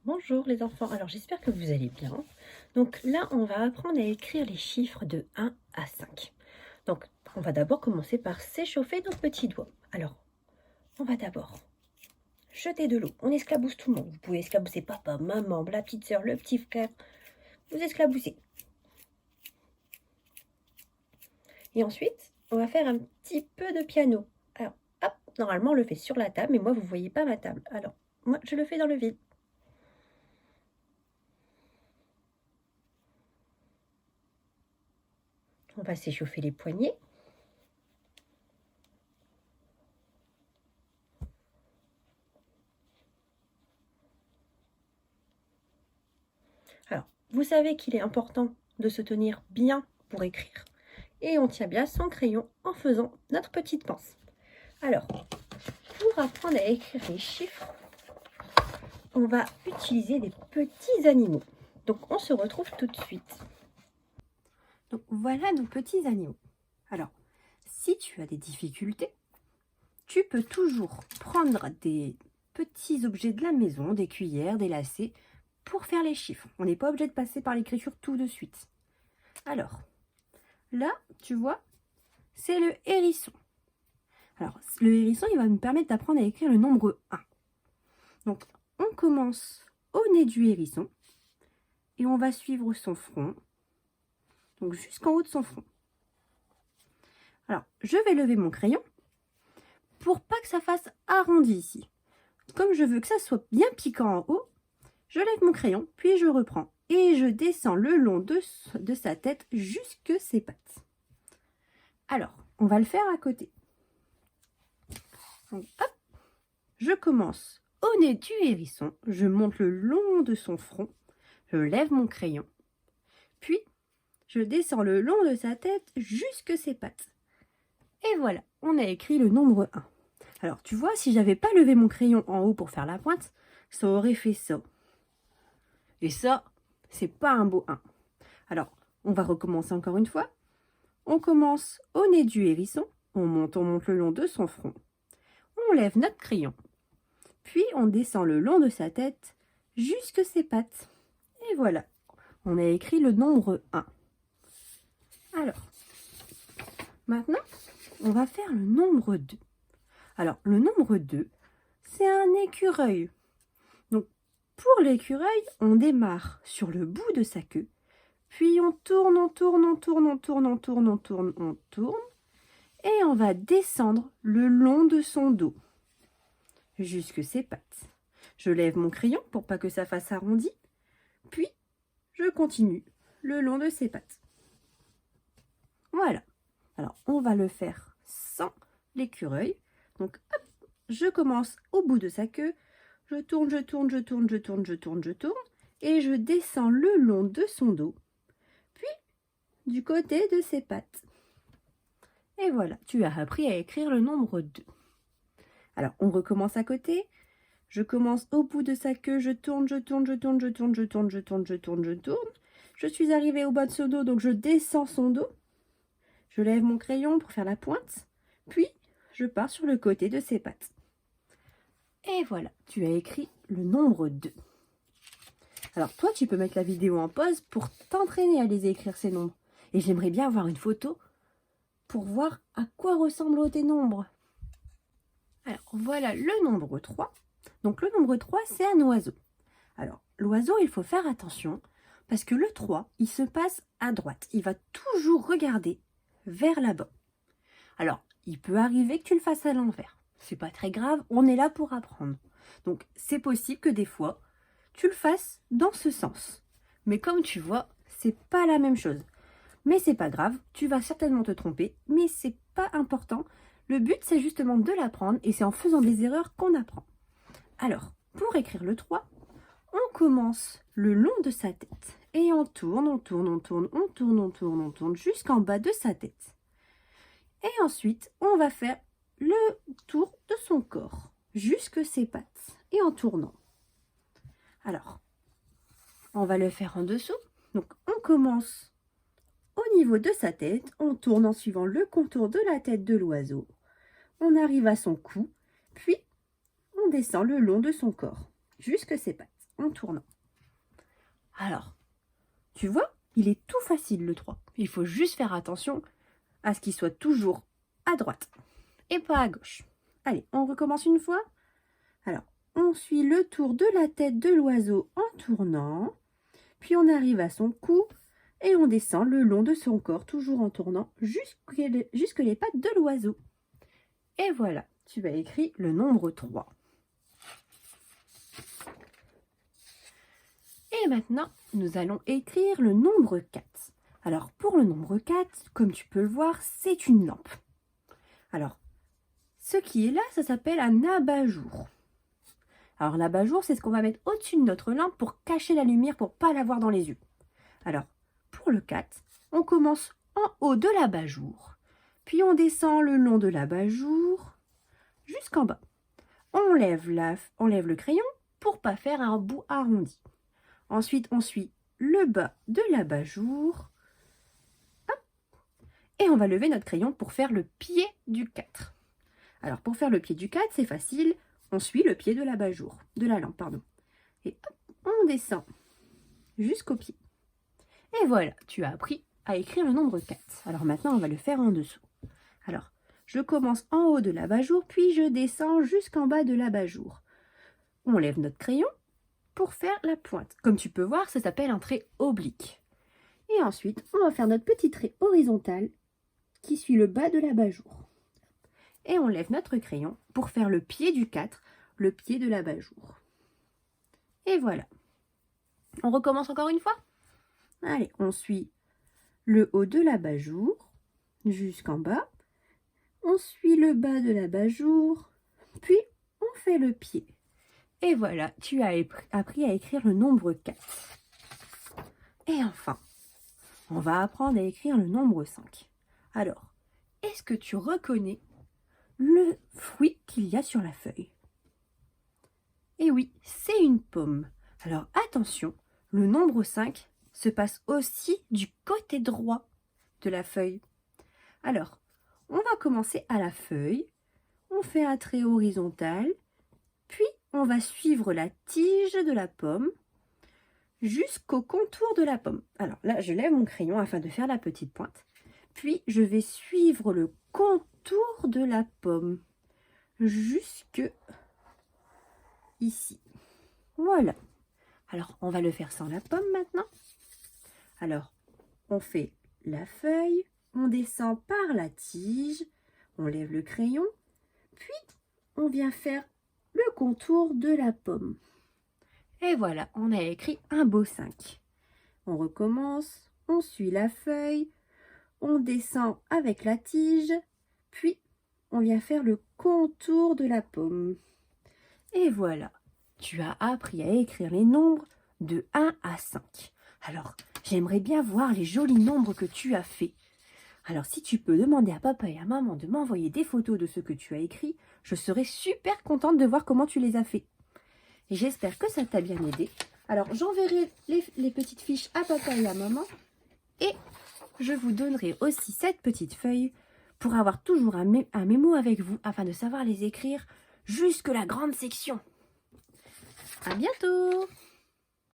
Bonjour les enfants, alors j'espère que vous allez bien. Donc là, on va apprendre à écrire les chiffres de 1 à 5. Donc, on va d'abord commencer par s'échauffer nos petits doigts. Alors, on va d'abord jeter de l'eau. On esclabousse tout le monde. Vous pouvez esclabousser papa, maman, la petite sœur, le petit frère. Vous esclaboussez. Et ensuite, on va faire un petit peu de piano. Alors, hop, normalement on le fait sur la table, mais moi vous ne voyez pas ma table. Alors, moi je le fais dans le vide. On va s'échauffer les poignets. Alors, vous savez qu'il est important de se tenir bien pour écrire. Et on tient bien son crayon en faisant notre petite pince. Alors, pour apprendre à écrire les chiffres, on va utiliser des petits animaux. Donc, on se retrouve tout de suite. Donc, voilà nos petits animaux. Alors, si tu as des difficultés, tu peux toujours prendre des petits objets de la maison, des cuillères, des lacets, pour faire les chiffres. On n'est pas obligé de passer par l'écriture tout de suite. Alors, là, tu vois, c'est le hérisson. Alors, le hérisson, il va nous permettre d'apprendre à écrire le nombre 1. Donc, on commence au nez du hérisson et on va suivre son front, donc jusqu'en haut de son front. Alors, je vais lever mon crayon pour pas que ça fasse arrondi ici. Comme je veux que ça soit bien piquant en haut, je lève mon crayon, puis je reprends et je descends le long de sa tête jusque ses pattes. Alors, on va le faire à côté. Donc, hop, je commence au nez du hérisson, je monte le long de son front, je lève mon crayon, puis je descends le long de sa tête jusque ses pattes. Et voilà, on a écrit le nombre 1. Alors, tu vois, si j'avais pas levé mon crayon en haut pour faire la pointe, ça aurait fait ça. Et ça, c'est pas un beau 1. Alors, on va recommencer encore une fois. On commence au nez du hérisson, on monte le long de son front. On lève notre crayon, puis on descend le long de sa tête jusque ses pattes. Et voilà, on a écrit le nombre 1. Alors, maintenant, on va faire le nombre 2. Alors, le nombre 2, c'est un écureuil. Donc, pour l'écureuil, on démarre sur le bout de sa queue, puis on tourne, on tourne, on tourne, on tourne, on tourne, on tourne, on tourne, et on va descendre le long de son dos, jusque ses pattes. Je lève mon crayon pour pas que ça fasse arrondi, puis je continue le long de ses pattes. Voilà. Alors, on va le faire sans l'écureuil. Donc, hop, je commence au bout de sa queue. Je tourne, je tourne, je tourne, je tourne, je tourne, je tourne. Et je descends le long de son dos. Puis, du côté de ses pattes. Et voilà, tu as appris à écrire le nombre 2. Alors, on recommence à côté. Je commence au bout de sa queue. Je tourne, je tourne, je tourne, je tourne, je tourne, je tourne, je tourne, je tourne. Je suis arrivée au bas de son dos, donc je descends son dos. Je lève mon crayon pour faire la pointe, puis je pars sur le côté de ses pattes. Et voilà, tu as écrit le nombre 2. Alors toi, tu peux mettre la vidéo en pause pour t'entraîner à les écrire ces nombres. Et j'aimerais bien avoir une photo pour voir à quoi ressemblent tes nombres. Alors voilà le nombre 3. Donc le nombre 3, c'est un oiseau. Alors l'oiseau, il faut faire attention parce que le 3, il se passe à droite. Il va toujours regarder vers là-bas. Alors, il peut arriver que tu le fasses à l'envers. C'est pas très grave, on est là pour apprendre. Donc, c'est possible que des fois, tu le fasses dans ce sens. Mais comme tu vois, c'est pas la même chose. Mais c'est pas grave, tu vas certainement te tromper, mais c'est pas important. Le but, c'est justement de l'apprendre et c'est en faisant des erreurs qu'on apprend. Alors, pour écrire le 3, on commence le long de sa tête. Et on tourne, on tourne, on tourne, on tourne, on tourne, on tourne, jusqu'en bas de sa tête. Et ensuite, on va faire le tour de son corps, jusque ses pattes, et en tournant. Alors, on va le faire en dessous. Donc, on commence au niveau de sa tête, on tourne en suivant le contour de la tête de l'oiseau. On arrive à son cou, puis on descend le long de son corps, jusque ses pattes. en tournant. Alors, tu vois, il est tout facile le 3. Il faut juste faire attention à ce qu'il soit toujours à droite et pas à gauche. Allez, on recommence une fois. Alors, on suit le tour de la tête de l'oiseau en tournant, puis on arrive à son cou et on descend le long de son corps, toujours en tournant, jusque les pattes de l'oiseau. Et voilà, tu as écrit le nombre 3. Et maintenant, nous allons écrire le nombre 4. Alors, pour le nombre 4, comme tu peux le voir, c'est une lampe. Alors, ce qui est là, ça s'appelle un abat-jour. Alors, l'abat-jour, c'est ce qu'on va mettre au-dessus de notre lampe pour cacher la lumière, pour ne pas la voir dans les yeux. Alors, pour le 4, on commence en haut de l'abat-jour, puis on descend le long de l'abat-jour jusqu'en bas. On lève le crayon pour ne pas faire un bout arrondi. Ensuite, on suit le bas de l'abat-jour. Et on va lever notre crayon pour faire le pied du 4. Alors, pour faire le pied du 4, c'est facile. On suit le pied de l'abat-jour, de la lampe, pardon. Et hop, on descend jusqu'au pied. Et voilà, tu as appris à écrire le nombre 4. Alors maintenant, on va le faire en dessous. Alors, je commence en haut de l'abat-jour, puis je descends jusqu'en bas de l'abat-jour. On lève notre crayon pour faire la pointe. Comme tu peux voir, ça s'appelle un trait oblique. Et ensuite, on va faire notre petit trait horizontal qui suit le bas de l'abat-jour. Et on lève notre crayon pour faire le pied du 4, le pied de l'abat-jour. Et voilà. On recommence encore une fois? Allez, on suit le haut de l'abat-jour jusqu'en bas. On suit le bas de l'abat-jour, puis on fait le pied. Et voilà, tu as appris à écrire le nombre 4. Et enfin, on va apprendre à écrire le nombre 5. Alors, est-ce que tu reconnais le fruit qu'il y a sur la feuille? Eh oui, c'est une pomme. Alors attention, le nombre 5 se passe aussi du côté droit de la feuille. Alors, on va commencer à la feuille, on fait un trait horizontal, puis on va suivre la tige de la pomme jusqu'au contour de la pomme. Alors là, je lève mon crayon afin de faire la petite pointe. Puis, je vais suivre le contour de la pomme jusque ici. Voilà. Alors, on va le faire sans la pomme maintenant. Alors, on fait la feuille, on descend par la tige, on lève le crayon, puis on vient faire le contour de la pomme. Et voilà, on a écrit un beau 5. On recommence, on suit la feuille, on descend avec la tige, puis on vient faire le contour de la pomme. Et voilà, tu as appris à écrire les nombres de 1 à 5. Alors, j'aimerais bien voir les jolis nombres que tu as faits. Alors, si tu peux demander à papa et à maman de m'envoyer des photos de ce que tu as écrit, je serais super contente de voir comment tu les as fait. Et j'espère que ça t'a bien aidé. Alors, j'enverrai les petites fiches à papa et à maman. Et je vous donnerai aussi cette petite feuille pour avoir toujours un mémo avec vous afin de savoir les écrire jusque la grande section. À bientôt!